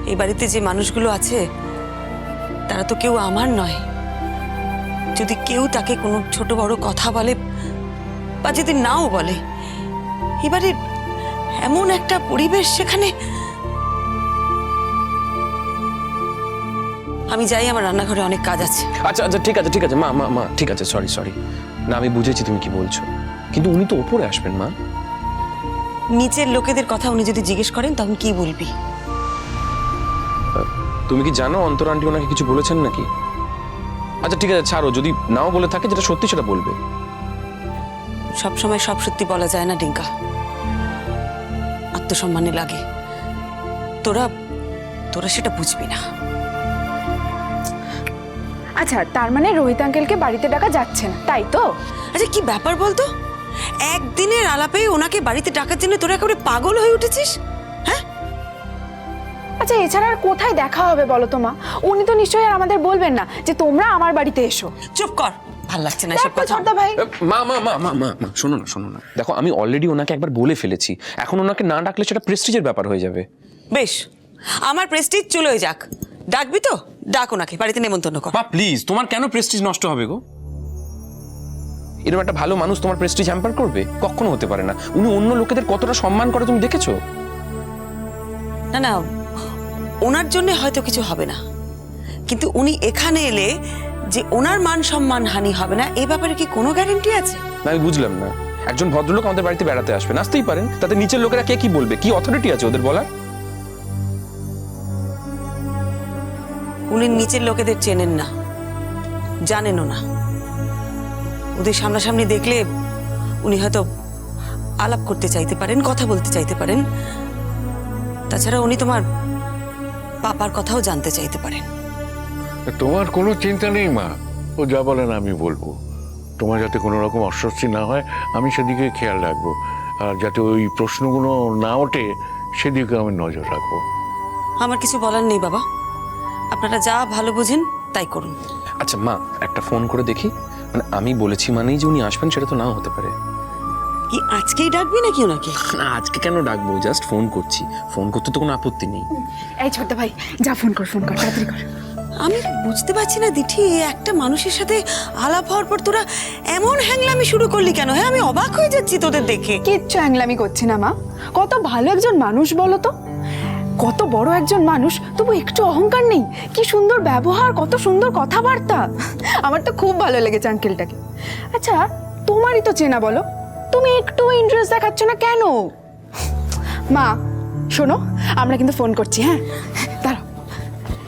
এই বাড়িতে যে মানুষগুলো আছে তারা তো কেউ আমার নয়। যদি কেউ তাকে কোনো ছোট বড় কথা বলে বা যদি নাও বলে, এবারে এমন একটা পরিবেশ সেখানে। আমি যাই, আমার রান্নাঘরে অনেক কাজ আছে। আচ্ছা আচ্ছা ঠিক আছে ঠিক আছে মা মা মা ঠিক আছে, সরি সরি। না আমি বুঝেছি তুমি কি বলছো, কিন্তু উনি তো ওপরে আসবেন মা। নিচের লোকেদের কথা উনি যদি জিজ্ঞেস করেন তখন কি বলবি? তুমি কি জানো অন্তর আন্টি ওনাকে কিছু বলেছেন নাকি? আচ্ছা ঠিক আছে ছাড়ো, যদি নাও বলে থাকে যেটা সত্যি সেটা বলবে। সবসময় সব সত্যি বলা যায় না ডিঙ্কা, আত্মসম্মানে লাগে। তোরা তোরা সেটা বুঝবি না। আচ্ছা, তার মানে রোহিত আঙ্কেলকে বাড়িতে ডাকা যাচ্ছে না, তাই তো? আচ্ছা কি ব্যাপার বলতো, একদিনের আলাপে ওনাকে বাড়িতে ডাকার জন্য তোরা একেবারে পাগল হয়ে উঠেছিস? হ্যাঁ আচ্ছা, এছাড়া আর কোথায় দেখা হবে বলো তো মা? উনি তো নিশ্চয়ই আর আমাদের বলবেন না যে তোমরা আমার বাড়িতে এসো। চুপ কর, ভাল লাগছে না এসব কথা। ছোটদা ভাই, মা মা মা মা মা মা শোনো না শোনো না, দেখো আমি অলরেডি ওনাকে একবার বলে ফেলেছি, এখন ওনাকে না ডাকলে সেটা প্রেস্টিজের ব্যাপার হয়ে যাবে। বেশ, আমার প্রেস্টিজ চলে যাক, ডাকবি তো ডাক, ওনাকে বাড়িতে নেমন্তন্ন কর। মা প্লিজ, তোমার কেন প্রেস্টিজ নষ্ট হবে গো? এরকম একটা ভালো মানুষ তোমার প্রেস্টিজ হ্যাম্পার করবে? কখনো হতে পারে না। উনি অন্য লোকেদের কতটা সম্মান করে তুমি দেখেছো? না না, ওনার জন্য হয়তো কিছু হবে না, কিন্তু উনি এখানে এলে যে ওনার মান সম্মান হানি হবে না এই ব্যাপারে কি কোনো গ্যারান্টি আছে? না আমি বুঝলাম না, একজন ভদ্রলোক আমাদের বাড়িতে বেড়াতে আসবেন, আসতেই পারেন, তাতে নিচের লোকেরা কে কি বলবে, কি অথরিটি আছে ওদের বলার? উনি নিচের লোকেদের চেনেন না, জানেনও না। ওদের সামনাসামনি দেখলে উনি হয়তো আলাপ করতে চাইতে পারেন, কথা বলতে চাইতে পারেন। তাছাড়া উনি তোমার পাপার কথাও জানতে চাইতে পারেন। তোমার কোনো চিন্তা নেই মা, ও যা বলেন আমি বলবো। তোমার যাতে কোনো রকম অস্বস্তি না হয় আমি সেদিকে খেয়াল রাখবো, আর যাতে ওই প্রশ্নগুলো না ওঠে সেদিকে আমি নজর রাখবো। আমার কিছু বলার নেই বাবা, আপনারা যা ভালো বুঝেন তাই করুন। আচ্ছা মা, একটা ফোন করে দেখি, মানে আমি বলেছি মানেই যে উনি আসবেন সেটা তো নাও হতে পারে। কি আজকেই ডাকবি নাকি ওনাকে? না আজকে কেন ডাকবো, জাস্ট ফোন করছি, ফোন করতে তো কোনো আপত্তি নেই। এই ছোটদা ভাই, যা ফোন কর তাড়াতাড়ি কর। আমি বুঝতে পারছি না দিঠি, একটা মানুষের সাথে আলাপ হওয়ার পর তোরা এমন হ্যাংলামি শুরু করলি কেন? হ্যাঁ আমি অবাক হয়ে যাচ্ছি তোদের দেখে। কিচ্ছু হ্যাংলামি করছি না মা, কত ভালো একজন মানুষ বলো তো, কত বড় একজন মানুষ, তবু একটু অহংকার নেই। কি সুন্দর ব্যবহার, কত সুন্দর কথাবার্তা, আমার তো খুব ভালো লেগেছে আঙ্কেলটাকে। আচ্ছা, তোমারই তো চেনা, বলো তুমি একটু ইন্টারেস্ট দেখাচ্ছ না কেন? মা শোনো, আমরা কিন্তু ফোন করছি, হ্যাঁ দাঁড়াও।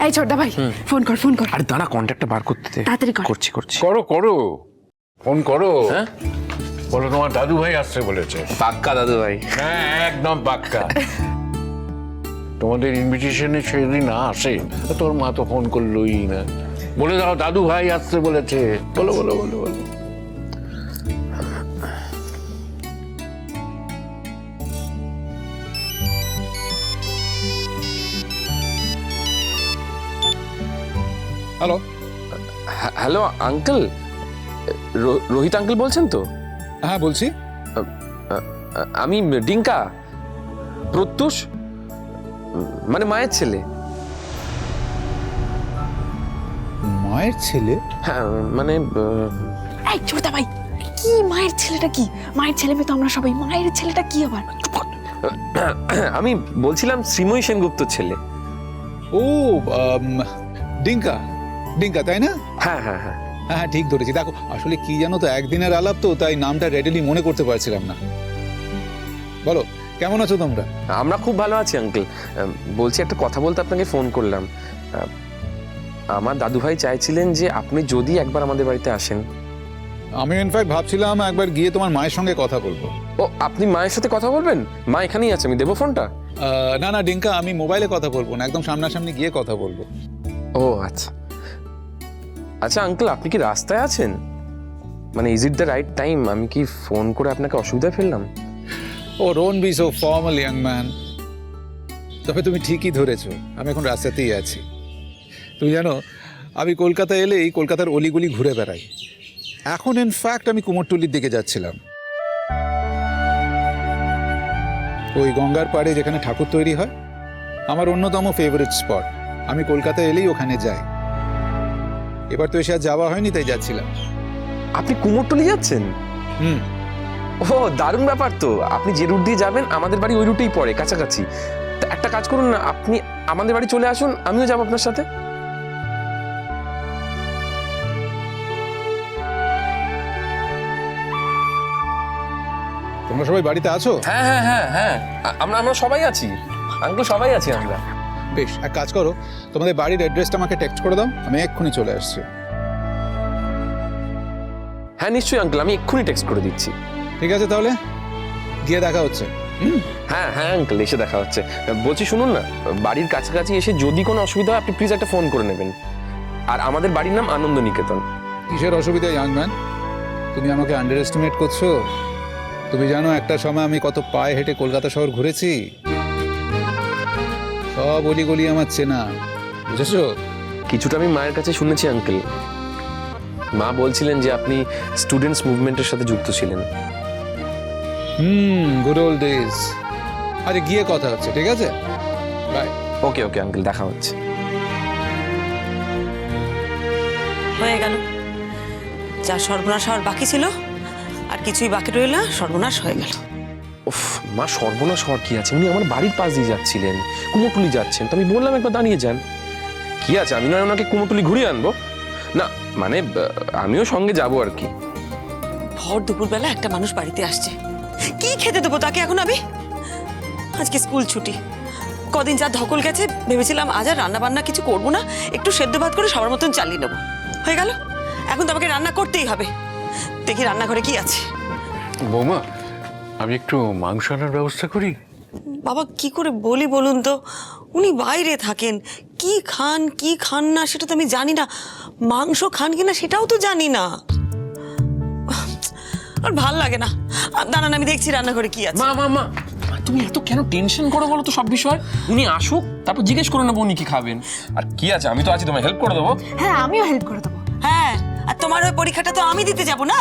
এই ছোটদা ভাই, ফোন কর ফোন কর। আরে দাঁড়া, কন্ট্যাক্টটা বার করতে দে। তাড়াতাড়ি কর। করছি করছি। করো করো, ফোন করো। হ্যাঁ বলো তোমার দাদু ভাই আসছে বলেছে। পাক্কা দাদু ভাই। হ্যাঁ একদম পাক্কা। তোমাদের ইনভিটেশনে সেদিন না আসে, তোর মা তো ফোন করলোই না। বলে দাও দাদু ভাই আসছে বলেছে, বলো বলো বলো বলো। Hello, hello uncle, Rohit uncle বলছেন তো? হ্যাঁ বলছি। আমি ডিঙ্কা, প্রত্যুষ, মানে মায়ের ছেলে। মায়ের ছেলে? হ্যাঁ মানে এই ছোটদা ভাই, কি মায়ের ছেলেটা? কি মায়ের ছেলে মেয়ে তো আমরা সবাই, মায়ের ছেলেটা কি আবার? আমি বলছিলাম শ্রীময়ী সেনগুপ্তর ছেলে। ও ডিঙ্কা, ডিঙ্কা তাই না? হ্যাঁ হ্যাঁ হ্যাঁ হ্যাঁ হ্যাঁ ঠিক ধরেছি। দেখো আসলে কি জানো তো, একদিনের আলাপ তো, তাই নামটা রেডিলি মনে করতে পারছিলাম না। বলো কেমন আছো তোমরা? আমরা খুব ভালো আছি আঙ্কেল। বলছি একটা কথা বলতে আপনাকে ফোন করলাম। আমার দাদু ভাই চাইছিলেন যে আপনি যদি একবার আমাদের বাড়িতে আসেন। আমি ইনফ্যাক্ট ভাবছিলাম একবার গিয়ে তোমার মায়ের সঙ্গে কথা বলবো। ও আপনি মায়ের সাথে কথা বলবেন? মা এখানেই আছে, আমি দেবো ফোনটা? না না ডিঙ্কা, আমি মোবাইলে কথা বলবো না, একদম সামনাসামনি গিয়ে কথা বলবো। ও আচ্ছা আচ্ছা আঙ্কেল, আপনি কি রাস্তায় আছেন? মানে is it the right time? আমি কি ফোন করে আপনাকে অসুবিধা ফেললাম? Oh don't be so formal young man. তবে তুমি ঠিকই ধরেছো, আমি এখন রাস্তাতেই আছি। তুমি জানো, আমি কলকাতা এলে এই কলকাতার অলিগলি ঘুরে বেড়াই। এখন ইনফ্যাক্ট আমি কুমোরটুলির দিকে যাচ্ছিলাম, ওই গঙ্গার পাড়ে যেখানে ঠাকুর তৈরি হয় আমার অন্যতম ফেভারিট স্পট। আমি কলকাতা এলেই ওখানে যাই। এবার তো এসে আর যাওয়া হয়নি, তাই যাচ্ছিলাম। আপনি কুমোরটুলি যাচ্ছেন? হুম। ও দারুণ ব্যাপার তো। আপনি যে রুট দিয়ে যাবেন আমাদের বাড়ি ওই রুটেই পড়ে, কাছাকাছি। তা একটা কাজ করুন না, আপনি আমাদের বাড়ি চলে আসুন, আমিও যাবো আপনার সাথে। তোমরা সবাই বাড়িতে আছো? হ্যাঁ হ্যাঁ হ্যাঁ হ্যাঁ, আমরা আমরা সবাই আছি আঙ্কেল, সবাই আছি আমরা। বেশ, এক কাজ করো, তোমাদের বাড়ির অ্যাড্রেসটা আমাকে টেক্সট করে দাও, আমি এক্ষুনি চলে আসছি। হ্যাঁ নিশ্চয়ই আঙ্কেল, আমি এক্ষুনি টেক্সট করে দিচ্ছি। ঠিক আছে, তাহলে গিয়ে দেখা হচ্ছে। হ্যাঁ হ্যাঁ আঙ্কেল, এসে দেখা হচ্ছে। বলছি শুনুন না, বাড়ির কাছাকাছি এসে যদি কোনো অসুবিধা হয় আপনি প্লিজ একটা ফোন করে নেবেন। আর আমাদের বাড়ির নাম আনন্দ নিকেতন। কিসের অসুবিধা ইয়াং ম্যান? তুমি আমাকে আন্ডার এস্টিমেট করছো? তুমি জানো একটা সময় আমি কত পায়ে হেঁটে কলকাতা শহর ঘুরেছি। সব অলিগলি আমার চেনা, বুঝেছো? কিছুটা আমি মায়ের কাছে শুনেছি আঙ্কেল। মা বলছিলেন যে আপনি স্টুডেন্টস মুভমেন্টের সাথে যুক্ত ছিলেন। Good old days. আরে গিয়ে কথা হচ্ছে, ঠিক আছে? বাই। ওকে ওকে আঙ্কেল, দেখা হচ্ছে। হয়ে গেল, যা সর্বনাশ হওয়ার বাকি ছিল আর কিছুই বাকি রইল না, সর্বনাশ হয়ে গেল। উফ মা, সর্বনাশ হওয়ার কি আছে? উনি আমার বাড়ির পাশ দিয়ে যাচ্ছিলেন, কুমোরটুলি যাচ্ছেন, তো আমি বললাম একবার দাঁড়িয়ে যান। কি আছে, আমি নয় ওনাকে কুমোরটুলি ঘুরিয়ে আনবো না, মানে আমিও সঙ্গে যাবো আর কি। ভর দুপুরবেলা একটা মানুষ বাড়িতে আসছে, কি খেতে দেবো তাকে এখন আমি? আজকে স্কুল ছুটি, কদিন যা ধকল গেছে, ভেবেছিলাম আজ আর রান্না বান্না কিছু করবো না, একটু সেদ্ধ ভাত করে সবার মতন চালিয়ে নেবো। হয়ে গেল, এখন তো আমাকে রান্না করতেই হবে। দেখি রান্নাঘরে কি আছে। বৌমা, আমি একটু মাংস আনার ব্যবস্থা করি। বাবা কি করে বলি বলুন তো, উনি বাইরে থাকেন, কি খান কি খান না সেটা তো আমি জানি না, মাংস খান কিনা সেটাও তো জানি না, আর ভাল লাগে না। দাঁড়ান আমি দেখছি রান্নাঘরে কি আছে। মা মা মা, তুমি এত কেন টেনশন করো বলো তো সব বিষয়? উনি আসুক, তারপর জিজ্ঞেস করে নেবো উনি কি খাবেন। আর কি আছে, আমি তো আছি, তোমায় হেল্প করে দেবো। হ্যাঁ, আমিও হেল্প করে দেবো। হ্যাঁ, আর তোমার ওই পরীক্ষাটা তো আমি দিতে যাব না।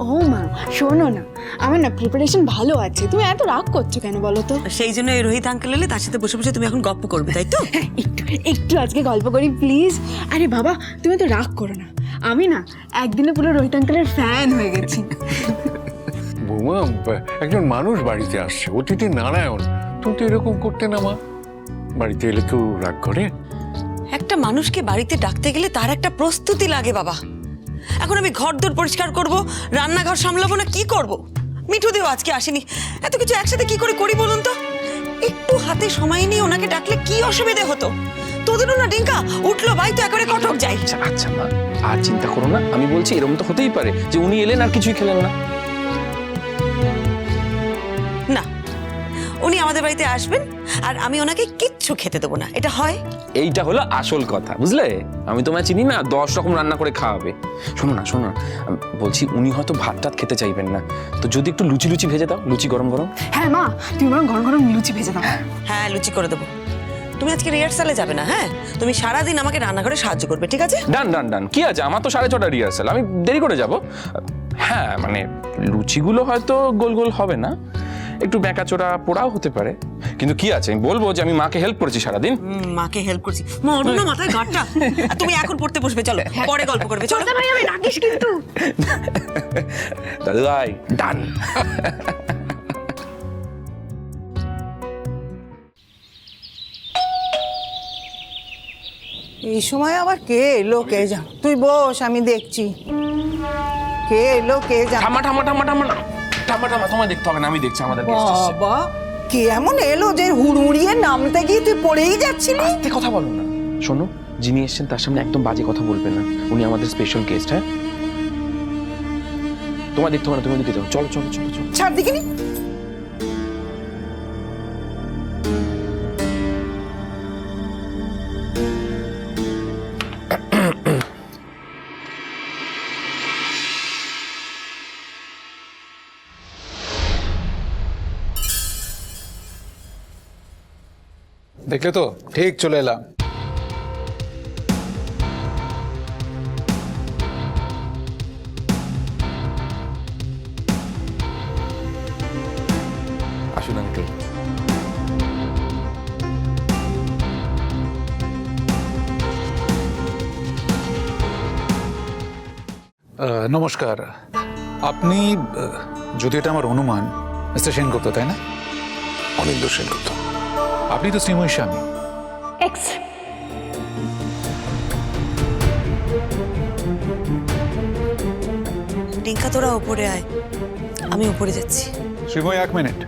ও মা, শোনো না, আমার না প্রিপারেশন ভালো আছে। তুমি এত রাগ করছো কেন বলো তো? সেই জন্য এই রোহিত আঙ্কেল এলে তার সাথে বসে বসে তুমি এখন গল্প করবে, তাই তো? একটু একটু আজকে গল্প করি প্লিজ। আরে বাবা, তুমি তো রাগ করো না, আমি না একদিনে পুরো রোহিত আঙ্কেলের ফ্যান হয়ে গেছি। বৌমা, একজন মানুষ বাড়িতে আসছে, অতিথি নারায়ণ। তুমি তো এরকম করতে না মা। বাড়িতে এলে তো রাগ করে। একটা মানুষকে বাড়িতে ডাকতে গেলে তার একটা প্রস্তুতি লাগে বাবা। এখন আমি ঘরদোর পরিষ্কার করব, রান্নাঘর সামলাবো না কি করব? মিঠু দেও আজকে আসেনি, এত কিছু একসাথে কি করে করি বলুন তো? একটু হাতে সময় নিয়ে ওনাকে ডাকলে কি অসুবিধে হতো? তোদেরও না ডিঙ্কা উঠলো ভাই, তো একবারে কটক যাই। আচ্ছা আচ্ছা মা, আর চিন্তা করো না। আমি বলছি এরকম তো হতেই পারে যে উনি এলেন আর কিছুই খেলেন না। না, উনি আমাদের বাড়িতে আসবেন আর আমি ওনাকে কিচ্ছু খেতে দেবো না, এটা হয়? এইটা হলো আসল কথা, বুঝলে? আমি তোমায় চিনি না, 10 রকম রান্না করে খাওয়াবে। শোনো না শোনো না, বলছি উনি হয়তো ভাত টাত খেতে চাইবেন না, তো যদি একটু লুচি লুচি ভেজে দাও, লুচি গরম গরম। হ্যাঁ মা, তুমি বরং গরম গরম লুচি ভেজে দাও। হ্যাঁ, লুচি করে দেবো। তুমি আজকে রিহার্সালে যাবে না, হ্যাঁ? তুমি সারাদিন আমাকে রান্নাঘরে সাহায্য করবে, ঠিক আছে? ডান ডান ডান, কি আছে, আমার তো 6:30 রিহার্সাল, আমি দেরি করে যাব। হ্যাঁ মানে লুচিগুলো হয়তো গোল গোল হবে না, একটু বেঁকাচোরা পোড়াও হতে পারে, কিন্তু কি আছে, আমি বলবো যে আমি মাকে হেল্প করেছি সারাদিন। মাকে হেল্প করছি, মরো না মাথায় গাঁটটা। আর তুমি এখন পড়তে বসবে, চলো পরে গল্প করবে, চলো। ভাই আমি রাগিস কিন্তু। দাদু ভাই ডান। এই সময় আবার কে এলো কে জান? তুই বস, আমি দেখছি কে এলো কে জান। ঠাম্মা ঠাম্মা ঠাম্মা ঠাম্মা ঠাম্মা ঠাম্মা, তোমায় দেখতে হবে না, আমি দেখছি আমাদের গেস্ট এসেছে। বাবা, কে এমন এলো যে হুড়মুড়িয়ে নামতে গিয়ে তুই পড়েই যাচ্ছিলি? আস্তে কথা বলো না। শোনো, যিনি এসেছেন তার সামনে একদম বাজে কথা বলবে না, উনি আমাদের স্পেশাল গেস্ট। হ্যাঁ, তোমায় দেখতে হবে না, তুমি ওদিকে যাও, চলো চলো চলো চলো। ছাড় দিকিনি। দেখলে তো, ঠিক চলে এলাম। আসুন আঙ্কেল। নমস্কার, আপনি যদি এটা আমার অনুমান মিস্টার সেনগুপ্ত, তাই না? অনিন্দ সেনগুপ্ত। আপনি তো শ্রীময়ীর স্বামী। রিঙ্কা, তোরা ওপরে আয়, আমি ওপরে যাচ্ছি। শ্রীময়ী, 1 মিনিট।